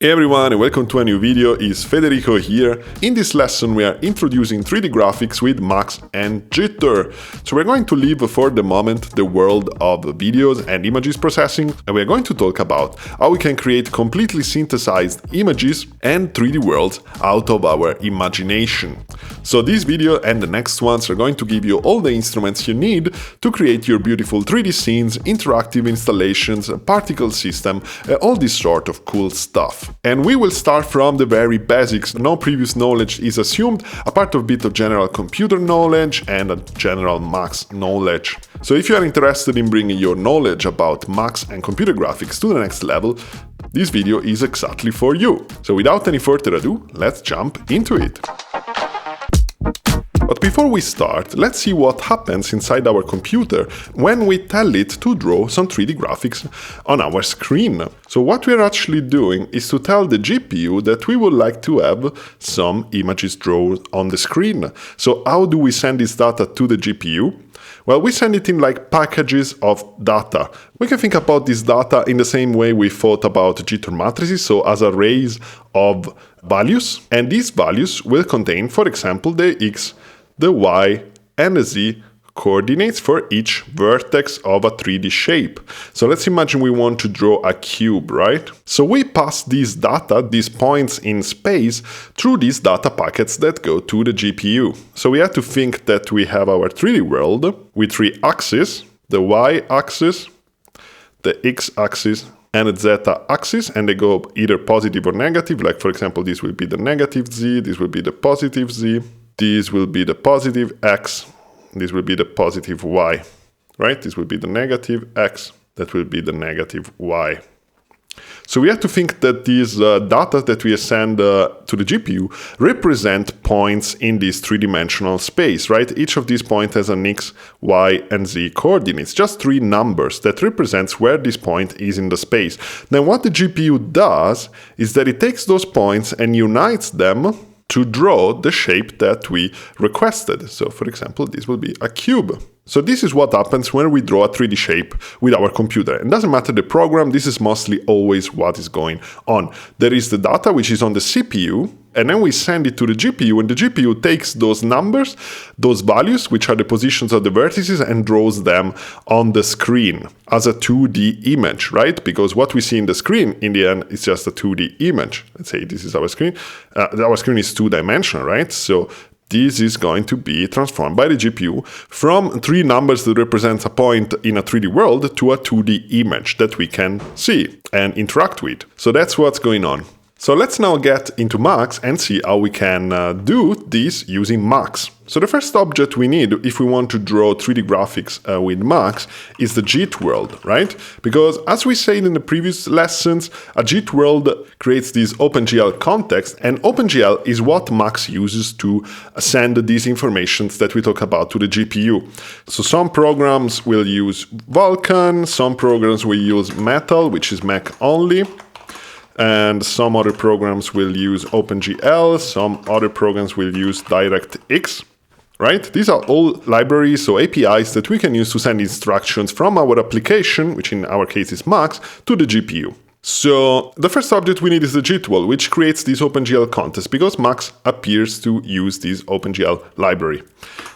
Hey everyone and welcome to a new video, it's Federico here. In this lesson we are introducing 3D graphics with Max and Jitter. So we're going to leave for the moment the world of videos and images processing, and we're going to talk about how we can create completely synthesized images and 3D worlds out of our imagination. So this video and the next ones are going to give you all the instruments you need to create your beautiful 3D scenes, interactive installations, particle system, all this sort of cool stuff. And we will start from the very basics. No previous knowledge is assumed, apart of a bit of general computer knowledge and a general Max knowledge. So if you are interested in bringing your knowledge about Max and computer graphics to the next level, this video is exactly for you. So without any further ado, let's jump into it. But before we start, let's see what happens inside our computer when we tell it to draw some 3D graphics on our screen. So what we're actually doing is to tell the GPU that we would like to have some images drawn on the screen. So how do we send this data to the GPU? Well, we send it in like packages of data. We can think about this data in the same way we thought about jitter matrices, so as arrays of values. And these values will contain, for example, the X, the Y, and the Z coordinates for each vertex of a 3D shape. So let's imagine we want to draw a cube, right? So we pass these data, these points in space, through these data packets that go to the GPU. So we have to think that we have our 3D world with three axes, the Y axis, the X axis, and the Z axis, and they go either positive or negative. Like for example, this will be the negative Z, this will be the positive Z, this will be the positive X, this will be the positive Y, right? This will be the negative X, that will be the negative Y. So we have to think that these data that we send to the GPU represent points in this three-dimensional space, right? Each of these points has an X, Y, and Z coordinates, just three numbers that represents where this point is in the space. Then what the GPU does is that it takes those points and unites them to draw the shape that we requested. So for example, this will be a cube. So this is what happens when we draw a 3D shape with our computer. It doesn't matter the program, this is mostly always what is going on. There is the data which is on the CPU, and then we send it to the GPU, and the GPU takes those numbers, those values, which are the positions of the vertices, and draws them on the screen as a 2D image, right? Because what we see in the screen, in the end, is just a 2D image. Let's say this is our screen. Our screen is two-dimensional, right? So this is going to be transformed by the GPU from three numbers that represent a point in a 3D world to a 2D image that we can see and interact with. So that's what's going on. So let's now get into Max and see how we can do this using Max. So the first object we need if we want to draw 3D graphics with Max is the JIT world, right? Because as we said in the previous lessons, a JIT world creates this OpenGL context, and OpenGL is what Max uses to send these informations that we talk about to the GPU. So some programs will use Vulkan, some programs will use Metal, which is Mac only, and some other programs will use OpenGL, some other programs will use DirectX, right? These are all libraries, so APIs that we can use to send instructions from our application, which in our case is Max, to the GPU. So the first object we need is the JIT world, which creates this OpenGL context because Max appears to use this OpenGL library.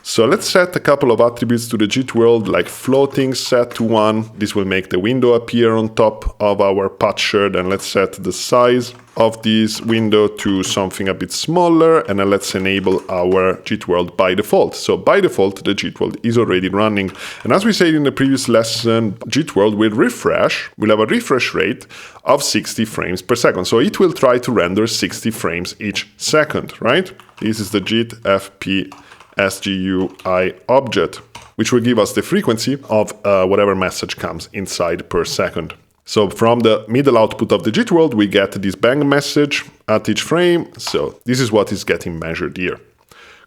So let's set a couple of attributes to the JIT world, like floating set to 1. This will make the window appear on top of our patcher. Then let's set the size of this window to something a bit smaller, and then let's enable our JIT world by default. So by default, the JIT world is already running. And as we said in the previous lesson, JIT world will have a refresh rate of 60 frames per second. So it will try to render 60 frames each second, right? This is the JIT FP SGUI object, which will give us the frequency of whatever message comes inside per second. So from the middle output of the JIT world, we get this bang message at each frame. So this is what is getting measured here.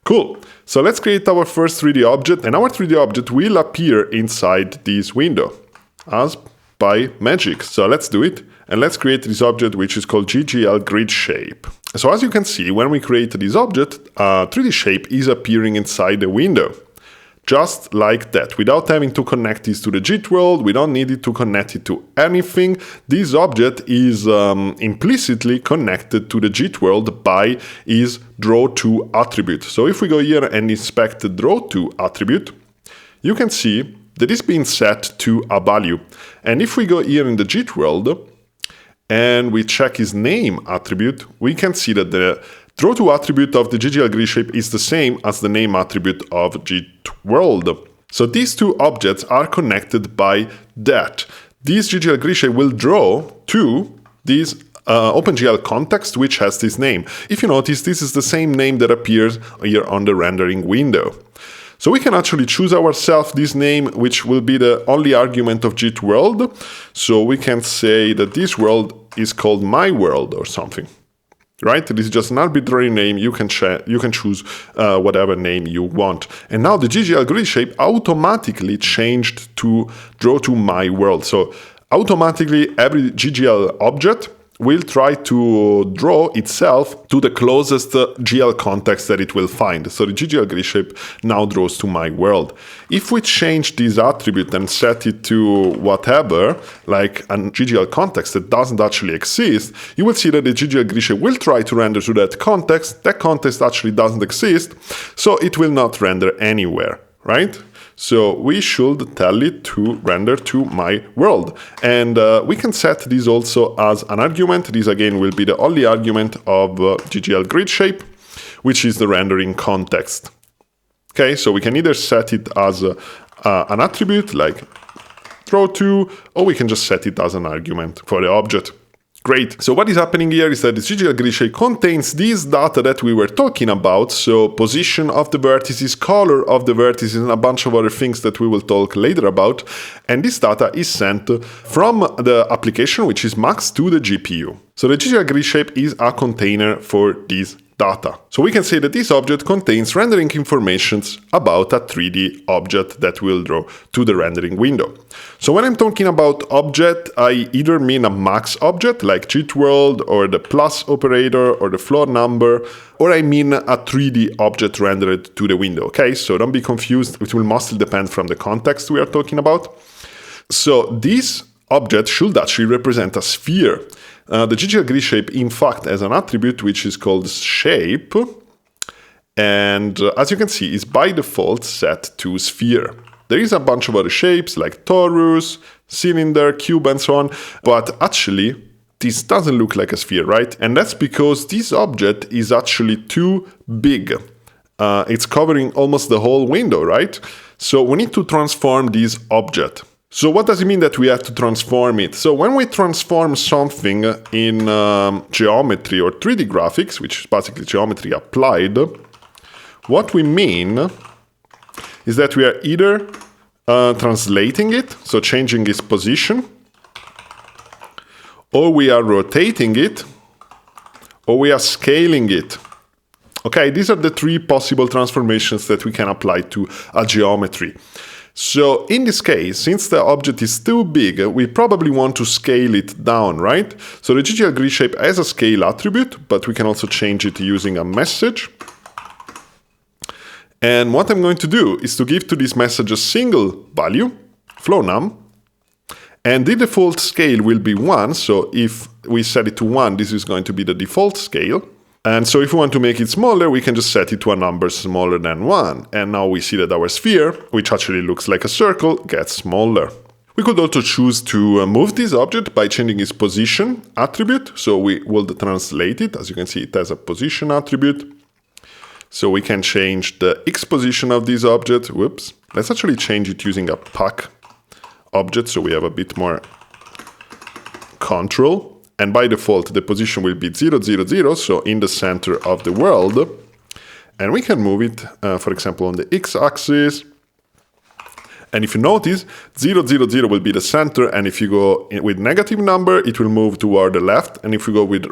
Cool. So let's create our first 3D object, and our 3D object will appear inside this window as by magic. So let's do it. And let's create this object, which is called GGL grid shape. So as you can see, when we create this object, a 3D shape is appearing inside the window. just like that, without having to connect this to the JIT world. We don't need it to connect it to anything. This object is implicitly connected to the JIT world by its draw2 attribute. So if we go here and inspect the draw2 attribute, you can see that it's been set to a value. And if we go here in the JIT world and we check his name attribute, we can see that the draw2 attribute of the GGL grid shape is the same as the name attribute of JIT world. So these two objects are connected by that. This GGL grid shape will draw to this OpenGL context which has this name. If you notice, this is the same name that appears here on the rendering window. So we can actually choose ourselves this name, which will be the only argument of JIT world. So we can say that this world is called my world or something, right? This is just an arbitrary name. You can choose whatever name you want. And now the GGL grid shape automatically changed to draw to my world. So automatically every GGL object will try to draw itself to the closest GL context that it will find. So the GGL grid shape now draws to my world. If we change this attribute and set it to whatever, like a GGL context that doesn't actually exist, you will see that the GGL grid shape will try to render to that context. That context actually doesn't exist, so it will not render anywhere, right? So we should tell it to render to my world. And we can set this also as an argument. This again will be the only argument of GGL grid shape, which is the rendering context. Okay, so we can either set it as an attribute like draw2, or we can just set it as an argument for the object. Great. So what is happening here is that the GGL grid shape contains this data that we were talking about. So position of the vertices, color of the vertices, and a bunch of other things that we will talk later about. And this data is sent from the application, which is Max, to the GPU. So the GGL grid shape is a container for this data. So we can say that this object contains rendering informations about a 3D object that will draw to the rendering window. So when I'm talking about object, I either mean a max object like JIT world or the plus operator or the floor number, or I mean a 3D object rendered to the window. Okay, so don't be confused. It will mostly depend from the context we are talking about. So this object should actually represent a sphere. The GGL grid shape, in fact, has an attribute which is called shape, and as you can see, is by default set to sphere. There is a bunch of other shapes like torus, cylinder, cube, and so on, but actually, this doesn't look like a sphere, right? And that's because this object is actually too big. It's covering almost the whole window, right? So we need to transform this object. So what does it mean that we have to transform it? So when we transform something in geometry or 3D graphics, which is basically geometry applied, what we mean is that we are either translating it, so changing its position, or we are rotating it, or we are scaling it. Okay, these are the three possible transformations that we can apply to a geometry. So in this case, since the object is too big, we probably want to scale it down, right? So the GGL grid shape has a scale attribute, but we can also change it using a message. And what I'm going to do is to give to this message a single value, flow num, and the default scale will be 1. So if we set it to 1, this is going to be the default scale. And so if we want to make it smaller, we can just set it to a number smaller than 1. And now we see that our sphere, which actually looks like a circle, gets smaller. We could also choose to move this object by changing its position attribute. So we will translate it. As you can see, it has a position attribute. So we can change the X position of this object. Whoops. Let's actually change it using a pack object, so we have a bit more control. And by default, the position will be 0, 0, 0, so in the center of the world. And we can move it, for example, on the x-axis. And if you notice, 0, 0, 0 will be the center, and if you go with negative number, it will move toward the left, and if you go with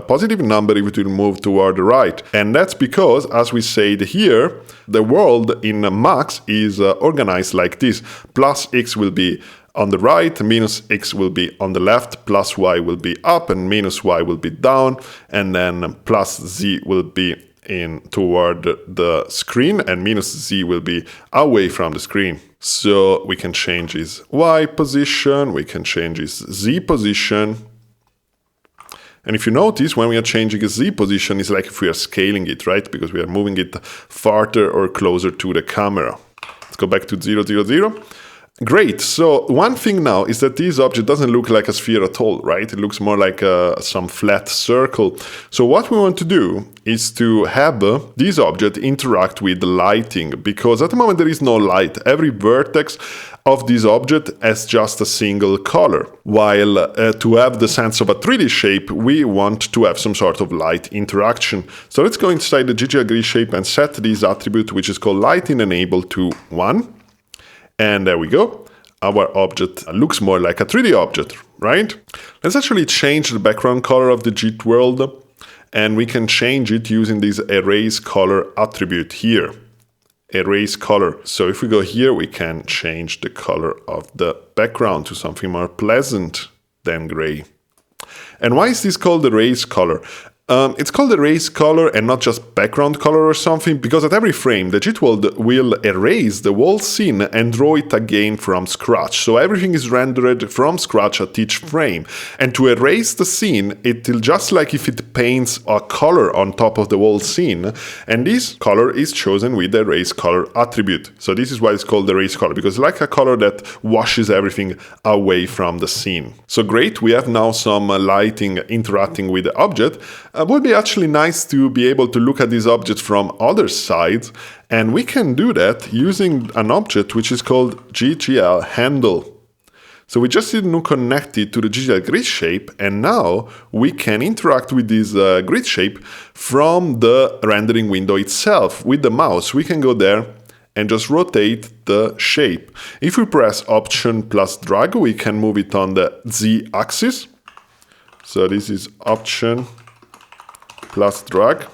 positive number, it will move toward the right. And that's because, as we said here, the world in Max is organized like this. Plus x will be on the right, minus x will be on the left, plus y will be up, and minus y will be down, and then plus z will be in toward the screen, and minus Z will be away from the screen. So we can change his Y position, we can change his Z position. And if you notice, when we are changing a Z position, it's like if we are scaling it, right? Because we are moving it farther or closer to the camera. Let's go back to 0, 0, 0. Great. So one thing now is that this object doesn't look like a sphere at all, right? It looks more like some flat circle. So what we want to do is to have this object interact with the lighting, because at the moment there is no light. Every vertex of this object has just a single color, while to have the sense of a 3D shape, we want to have some sort of light interaction. So let's go inside the GGL grid shape and set this attribute, which is called lighting enable, to 1. And there we go. Our object looks more like a 3D object, right? Let's actually change the background color of the JIT world, and we can change it using this erase color attribute here. Erase color. So if we go here, we can change the color of the background to something more pleasant than gray. And why is this called erase color? It's called erase color and not just background color or something, because at every frame the JIT world will erase the whole scene and draw it again from scratch. So everything is rendered from scratch at each frame. And to erase the scene, it will just like if it paints a color on top of the whole scene, and this color is chosen with the erase color attribute. So this is why it's called erase color, because it's like a color that washes everything away from the scene. So great, we have now some lighting interacting with the object. It would be actually nice to be able to look at this object from other sides, and we can do that using an object which is called GGL handle. So we just need to connect it to the GGL grid shape, and now we can interact with this grid shape from the rendering window itself. With the mouse, we can go there and just rotate the shape. If we press Option plus drag, we can move it on the Z axis. So this is Option plus drag.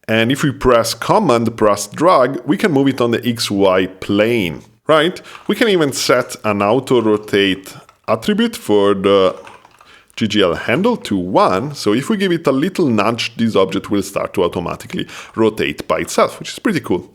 And if we press Command plus drag, we can move it on the XY plane, right? We can even set an auto rotate attribute for the GGL handle to 1. So if we give it a little nudge, this object will start to automatically rotate by itself, which is pretty cool.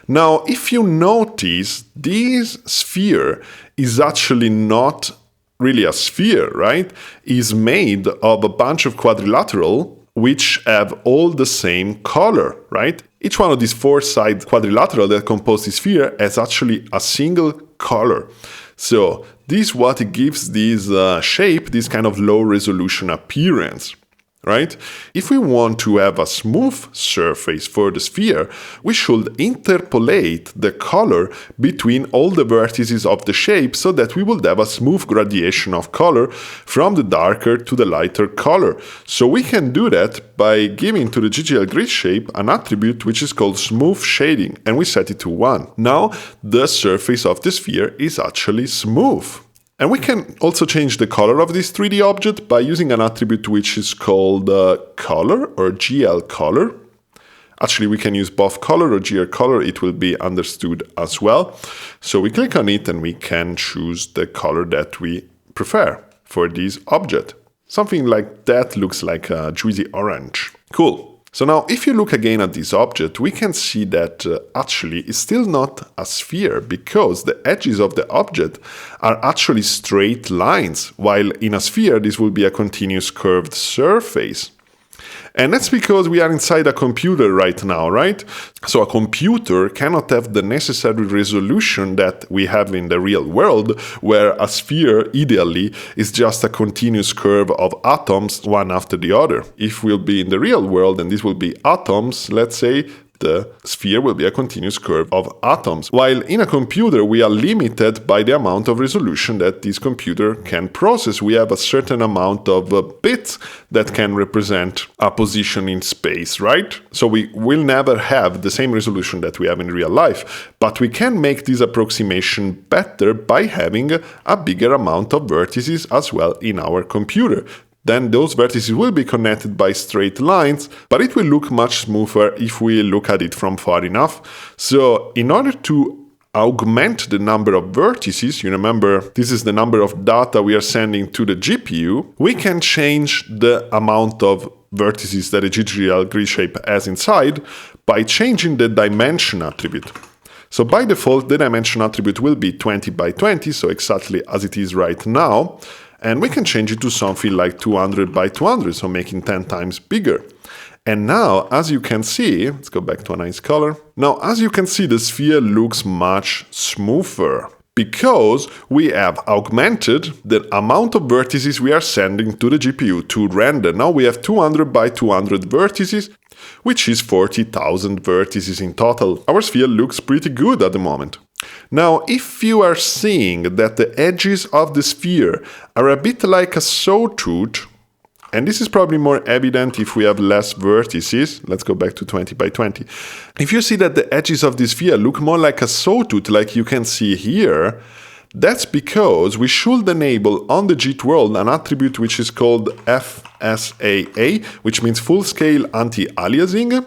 Now, if you notice, this sphere is actually not really a sphere, right? It's made of a bunch of quadrilateral which have all the same color, right? Each one of these 4-side quadrilateral that compose the sphere has actually a single color. So this is what it gives this shape, this kind of low resolution appearance, right? If we want to have a smooth surface for the sphere, we should interpolate the color between all the vertices of the shape so that we will have a smooth gradation of color from the darker to the lighter color. So we can do that by giving to the GGL grid shape an attribute which is called smooth shading, and we set it to 1. Now the surface of the sphere is actually smooth. And we can also change the color of this 3D object by using an attribute which is called color or GL color. Actually, we can use both color or GL color, it will be understood as well. So we click on it and we can choose the color that we prefer for this object. Something like that looks like a juicy orange. Cool. So now if you look again at this object, we can see that actually it's still not a sphere, because the edges of the object are actually straight lines, while in a sphere this will be a continuous curved surface. And that's because we are inside a computer right now, right? So a computer cannot have the necessary resolution that we have in the real world, where a sphere, ideally, is just a continuous curve of atoms, one after the other. If we'll be in the real world and this will be atoms, let's say, the sphere will be a continuous curve of atoms. While in a computer, we are limited by the amount of resolution that this computer can process. We have a certain amount of bits that can represent a position in space, right? So we will never have the same resolution that we have in real life, but we can make this approximation better by having a bigger amount of vertices as well in our computer. Then those vertices will be connected by straight lines, but it will look much smoother if we look at it from far enough. So in order to augment the number of vertices, you remember this is the number of data we are sending to the GPU, we can change the amount of vertices that a GGL grid shape has inside by changing the dimension attribute. So by default, the dimension attribute will be 20 by 20, so exactly as it is right now. And we can change it to something like 200 by 200, so making 10 times bigger. And now, as you can see, let's go back to a nice color. Now, as you can see, the sphere looks much smoother because we have augmented the amount of vertices we are sending to the GPU to render. Now we have 200 by 200 vertices, which is 40,000 vertices in total. Our sphere looks pretty good at the moment. Now, if you are seeing that the edges of the sphere are a bit like a sawtooth, and this is probably more evident if we have less vertices. Let's go back to 20 by 20. If you see that the edges of this sphere look more like a sawtooth, like you can see here, that's because we should enable on the JIT world an attribute which is called FSAA, which means full-scale anti-aliasing.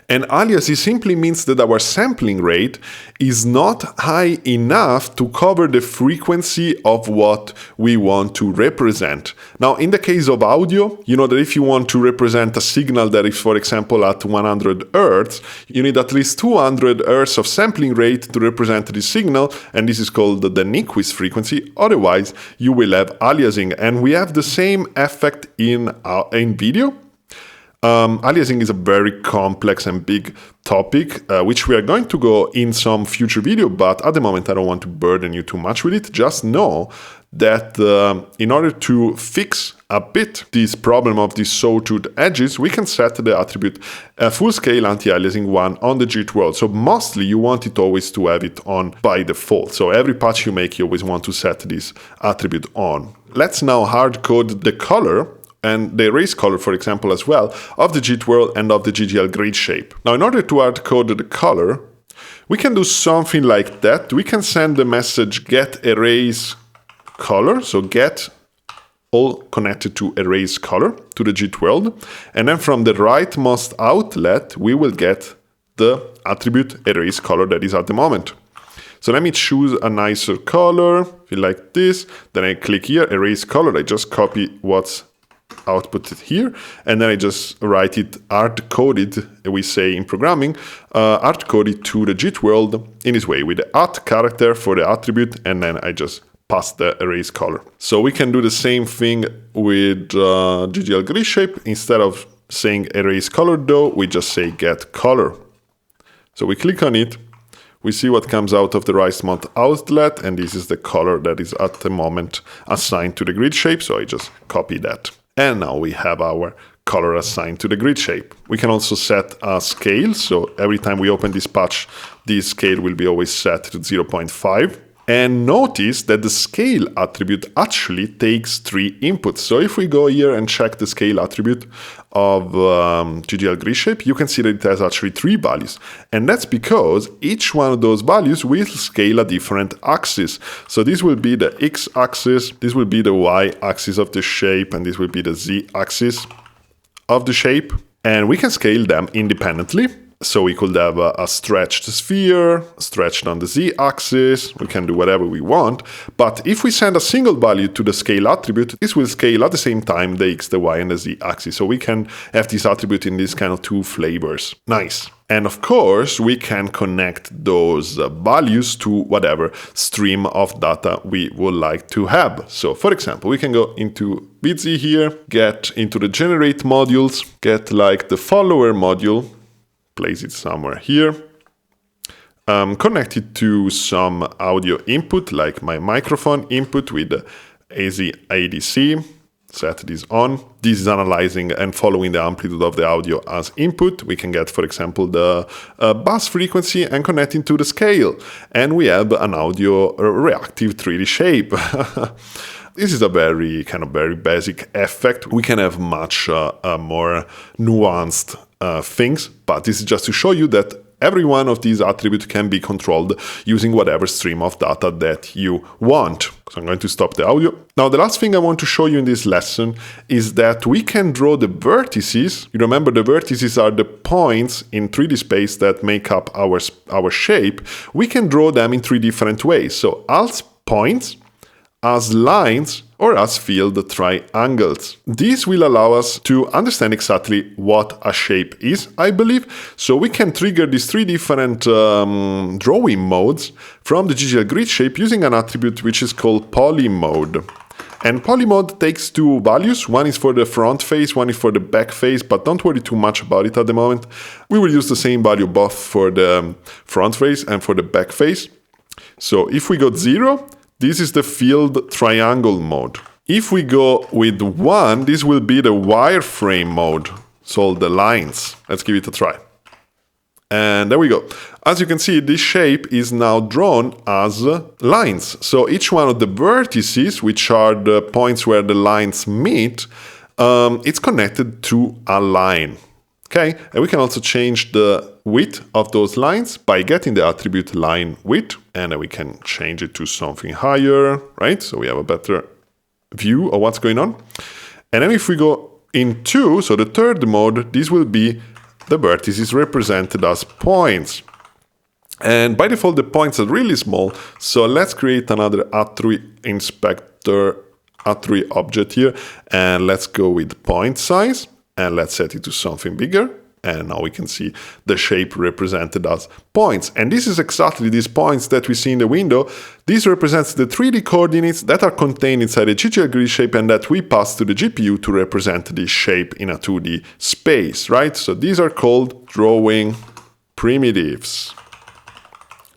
And aliasing simply means that our sampling rate is not high enough to cover the frequency of what we want to represent. Now, in the case of audio, you know that if you want to represent a signal that is, for example, at 100 Hz, you need at least 200 Hz of sampling rate to represent this signal, and this is called the Nyquist frequency. Otherwise, you will have aliasing, and we have the same effect in video. Aliasing is a very complex and big topic, which we are going to go in some future video, but at the moment I don't want to burden you too much with it. Just know that in order to fix a bit this problem of these sawtooth edges, we can set the attribute full-scale anti-aliasing 1 on the JIT world. So mostly you want it always to have it on by default. So every patch you make, you always want to set this attribute on. Let's now hard code the color and the erase color, for example, as well, of the JIT world and of the GGL grid shape. Now, in order to hard code the color, we can do something like that. We can send the message get erase color, so get all connected to erase color to the JIT world, and then from the rightmost outlet, we will get the attribute erase color that is at the moment. So let me choose a nicer color, feel like this, then I click here, erase color, I just copy what's outputted here, and then I just write it hard-coded, we say in programming, hard-coded to the JIT world in this way, with the @ character for the attribute, and then I just pass the erase color. So we can do the same thing with GGL grid shape. Instead of saying erase color though, we just say get color. So we click on it, we see what comes out of the rightmost outlet, and this is the color that is at the moment assigned to the grid shape, so I just copy that. And now we have our color assigned to the grid shape. We can also set a scale, so every time we open this patch, this scale will be always set to 0.5. And notice that the scale attribute actually takes 3 inputs. So if we go here and check the scale attribute of GGL grid shape, you can see that it has actually 3 values. And that's because each one of those values will scale a different axis. So this will be the x-axis, this will be the y-axis of the shape, and this will be the z-axis of the shape. And we can scale them independently. So we could have a stretched sphere, stretched on the z-axis, we can do whatever we want, but if we send a single value to the scale attribute, this will scale at the same time the x, the y, and the z-axis. So we can have this attribute in these kind of 2 flavors. Nice. And of course, we can connect those values to whatever stream of data we would like to have. So for example, we can go into Vidsy here, get into the generate modules, get like the follower module, place it somewhere here, connect it to some audio input like my microphone input with the ADC, set this on. This is analyzing and following the amplitude of the audio as input. We can get, for example, the bass frequency and connect it to the scale. And we have an audio reactive 3D shape. This is a very basic effect. We can have much more nuanced things, but this is just to show you that every one of these attributes can be controlled using whatever stream of data that you want. So I'm going to stop the audio. Now, the last thing I want to show you in this lesson is that we can draw the vertices. You remember the vertices are the points in 3D space that make up our shape. We can draw them in 3 different ways. So als points, as lines or as filled triangles. This will allow us to understand exactly what a shape is, I believe. So we can trigger these three different drawing modes from the GGL grid shape using an attribute which is called poly mode. And poly mode takes two values. One is for the front face, one is for the back face, but don't worry too much about it at the moment. We will use the same value both for the front face and for the back face. So if we go 0, this is the filled triangle mode. If we go with 1, this will be the wireframe mode, so the lines. Let's give it a try. And there we go. As you can see, this shape is now drawn as lines. So each one of the vertices, which are the points where the lines meet, it's connected to a line. Okay, and we can also change the width of those lines by getting the attribute line width, and then we can change it to something higher, right? So we have a better view of what's going on. And then if we go in 2, so the third mode, this will be the vertices represented as points. And by default, the points are really small. So let's create another attribute inspector attribute object here. And let's go with point size. And let's set it to something bigger. And now we can see the shape represented as points. And this is exactly these points that we see in the window. This represents the 3D coordinates that are contained inside a GGL grid shape and that we pass to the GPU to represent this shape in a 2D space, right? So these are called drawing primitives.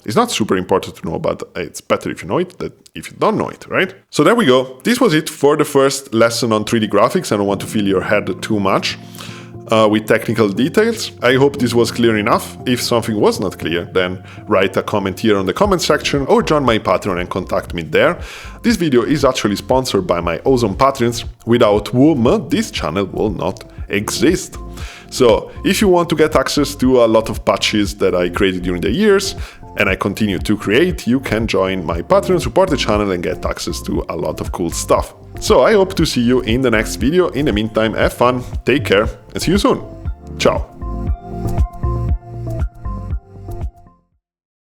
It's not super important to know, but it's better if you know it than if you don't know it, right? So there we go. This was it for the first lesson on 3D graphics. I don't want to fill your head too much with technical details. I hope this was clear enough. If something was not clear, then write a comment here on the comment section or join my Patreon and contact me there. This video is actually sponsored by my awesome Patreons, without whom this channel will not exist. So if you want to get access to a lot of patches that I created during the years, and I continue to create, you can join my Patreon, support the channel, and get access to a lot of cool stuff. So I hope to see you in the next video. In the meantime, have fun, take care, and see you soon. Ciao.